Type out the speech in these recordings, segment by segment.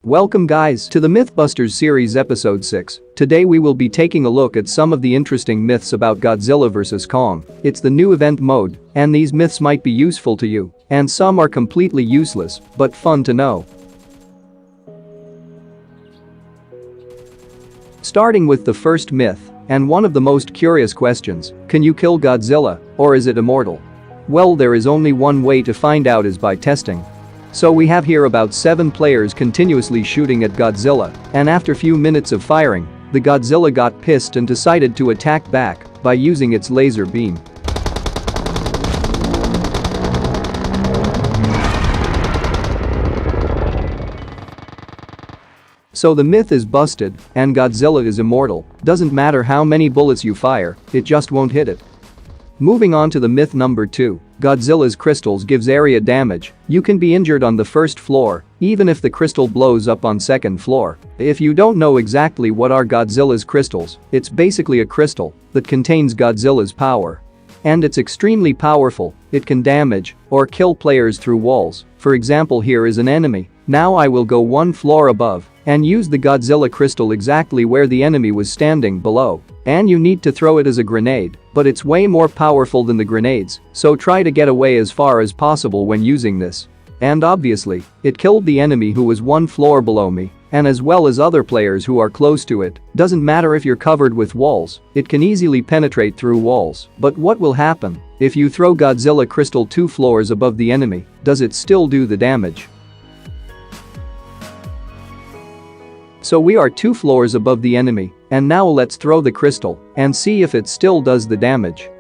Welcome guys to the Mythbusters series episode 6. Today we will be taking a look at some of the interesting myths about Godzilla vs Kong. It's the new event mode, and these myths might be useful to you, and some are completely useless, but fun to know. Starting with the first myth, and one of the most curious questions, can you kill Godzilla, or is it immortal? Well, there is only one way to find out is by testing. So we have here about 7 players continuously shooting at Godzilla, and after few minutes of firing, the Godzilla got pissed and decided to attack back by using its laser beam. So the myth is busted, and Godzilla is immortal. Doesn't matter how many bullets you fire, it just won't hit it. Moving on to the myth number 2, Godzilla's crystals gives area damage. You can be injured on the first floor, even if the crystal blows up on second floor. If you don't know exactly what are Godzilla's crystals, it's basically a crystal that contains Godzilla's power. And it's extremely powerful. It can damage or kill players through walls. For example, here is an enemy. Now I will go 1 floor above and use the Godzilla crystal exactly where the enemy was standing below. And you need to throw it as a grenade, but it's way more powerful than the grenades, so try to get away as far as possible when using this. And obviously, it killed the enemy who was 1 floor below me, and as well as other players who are close to it. Doesn't matter if you're covered with walls, it can easily penetrate through walls. But what will happen if you throw Godzilla crystal 2 floors above the enemy? Does it still do the damage? So we are 2 floors above the enemy, and now let's throw the crystal and see if it still does the damage.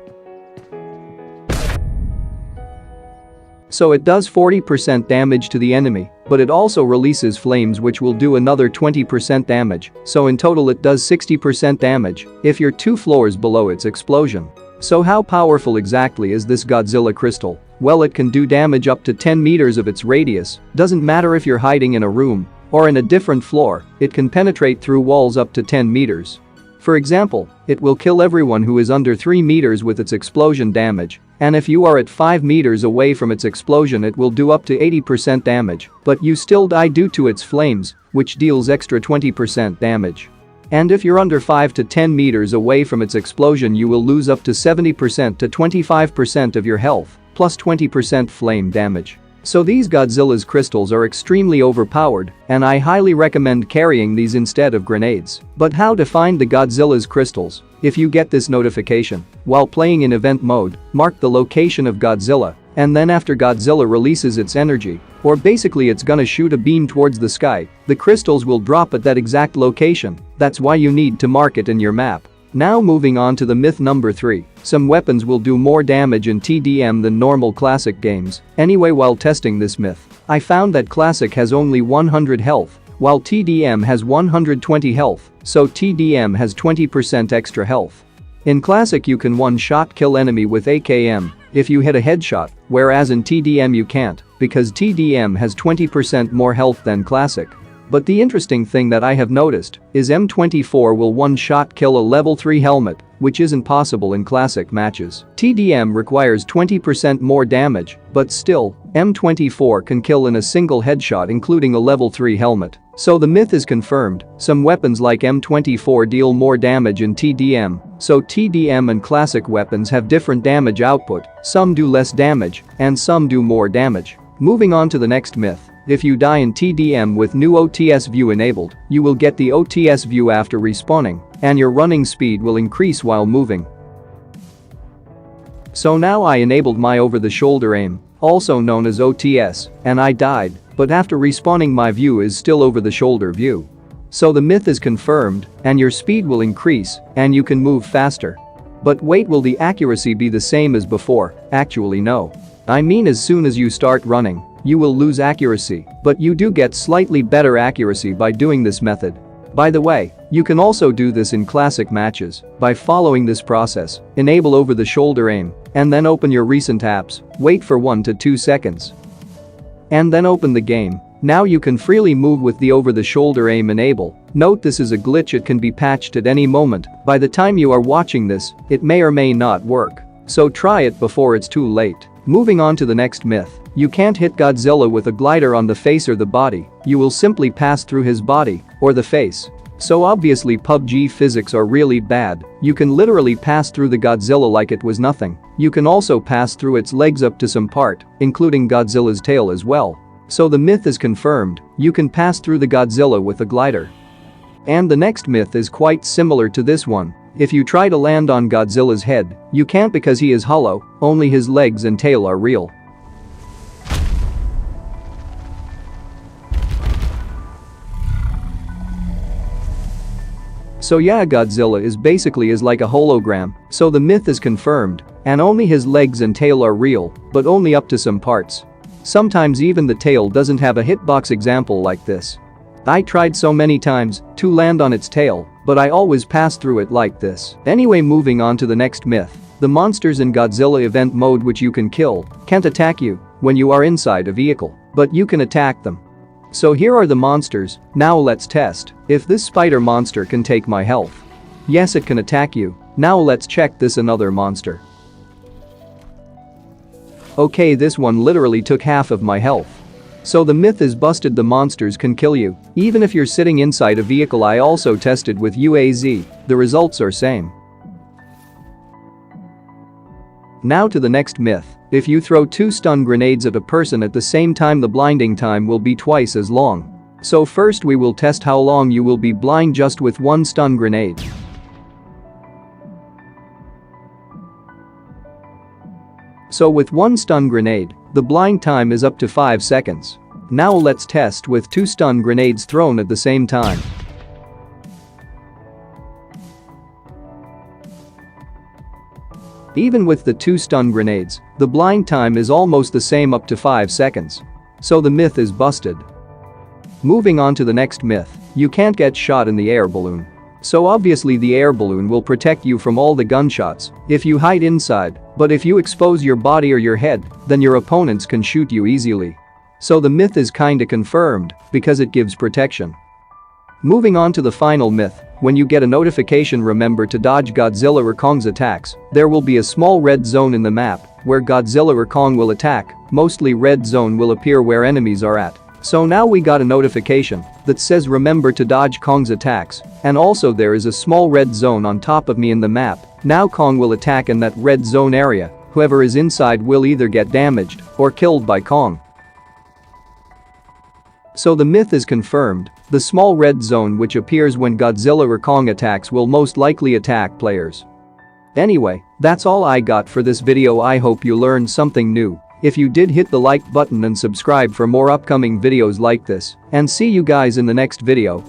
So it does 40% damage to the enemy, but it also releases flames which will do another 20% damage, so in total it does 60% damage if you're 2 floors below its explosion. So how powerful exactly is this Godzilla crystal? Well, it can do damage up to 10 meters of its radius. Doesn't matter if you're hiding in a room or in a different floor, it can penetrate through walls up to 10 meters. For example, it will kill everyone who is under 3 meters with its explosion damage, and if you are at 5 meters away from its explosion it will do up to 80% damage, but you still die due to its flames, which deals extra 20% damage. And if you're under 5 to 10 meters away from its explosion you will lose up to 70% to 25% of your health, plus 20% flame damage. So these Godzilla's crystals are extremely overpowered, and I highly recommend carrying these instead of grenades. But how to find the Godzilla's crystals? If you get this notification while playing in event mode, mark the location of Godzilla, and then after Godzilla releases its energy, or basically it's gonna shoot a beam towards the sky, the crystals will drop at that exact location. That's why you need to mark it in your map. Now moving on to the myth number 3, some weapons will do more damage in TDM than normal classic games. Anyway, while testing this myth, I found that classic has only 100 health, while TDM has 120 health, so TDM has 20% extra health. In classic you can one-shot kill enemy with AKM if you hit a headshot, whereas in TDM you can't, because TDM has 20% more health than classic. But the interesting thing that I have noticed is M24 will one-shot kill a level 3 helmet, which isn't possible in classic matches. TDM requires 20% more damage, but still, M24 can kill in a single headshot including a level 3 helmet. So the myth is confirmed, some weapons like M24 deal more damage in TDM, so TDM and classic weapons have different damage output, some do less damage, and some do more damage. Moving on to the next myth. If you die in TDM with new OTS view enabled, you will get the OTS view after respawning, and your running speed will increase while moving. So now I enabled my over-the-shoulder aim, also known as OTS, and I died, but after respawning my view is still over-the-shoulder view. So the myth is confirmed, and your speed will increase, and you can move faster. But wait, will the accuracy be the same as before? Actually no. I mean, as soon as you start running, you will lose accuracy, but you do get slightly better accuracy by doing this method. By the way, you can also do this in classic matches by following this process. Enable over-the-shoulder aim, and then open your recent apps, wait for 1 to 2 seconds. And then open the game. Now you can freely move with the over-the-shoulder aim enable. Note this is a glitch, it can be patched at any moment. By the time you are watching this, it may or may not work. So try it before it's too late. Moving on to the next myth. You can't hit Godzilla with a glider on the face or the body, you will simply pass through his body or the face. So obviously PUBG physics are really bad, you can literally pass through the Godzilla like it was nothing. You can also pass through its legs up to some part, including Godzilla's tail as well. So the myth is confirmed, you can pass through the Godzilla with a glider. And the next myth is quite similar to this one. If you try to land on Godzilla's head, you can't because he is hollow, only his legs and tail are real. So yeah, Godzilla is basically like a hologram, so the myth is confirmed, and only his legs and tail are real, but only up to some parts. Sometimes even the tail doesn't have a hitbox example like this. I tried so many times to land on its tail, but I always pass through it like this. Anyway, moving on to the next myth. The monsters in Godzilla event mode which you can kill can't attack you when you are inside a vehicle, but you can attack them. So here are the monsters, now let's test if this spider monster can take my health. Yes, it can attack you. Now let's check this another monster. Okay, this one literally took half of my health. So the myth is busted, the monsters can kill you even if you're sitting inside a vehicle. I also tested with UAZ, the results are same. Now to the next myth. If you throw 2 stun grenades at a person at the same time, the blinding time will be twice as long. So first we will test how long you will be blind just with 1 stun grenade. So with 1 stun grenade, the blind time is up to 5 seconds. Now let's test with 2 stun grenades thrown at the same time. Even with the 2 stun grenades, the blind time is almost the same, up to 5 seconds. So the myth is busted. Moving on to the next myth. You can't get shot in the air balloon. So obviously the air balloon will protect you from all the gunshots if you hide inside, but if you expose your body or your head, then your opponents can shoot you easily. So the myth is kinda confirmed because it gives protection. Moving on to the final myth. When you get a notification, remember to dodge Godzilla or Kong's attacks. There will be a small red zone in the map where Godzilla or Kong will attack. Mostly red zone will appear where enemies are at. So now we got a notification that says remember to dodge Kong's attacks, and also there is a small red zone on top of me in the map. Now Kong will attack in that red zone area. Whoever is inside will either get damaged or killed by Kong. So the myth is confirmed. The small red zone which appears when Godzilla or Kong attacks will most likely attack players. Anyway, that's all I got for this video. I hope you learned something new. If you did, hit the like button and subscribe for more upcoming videos like this, and see you guys in the next video.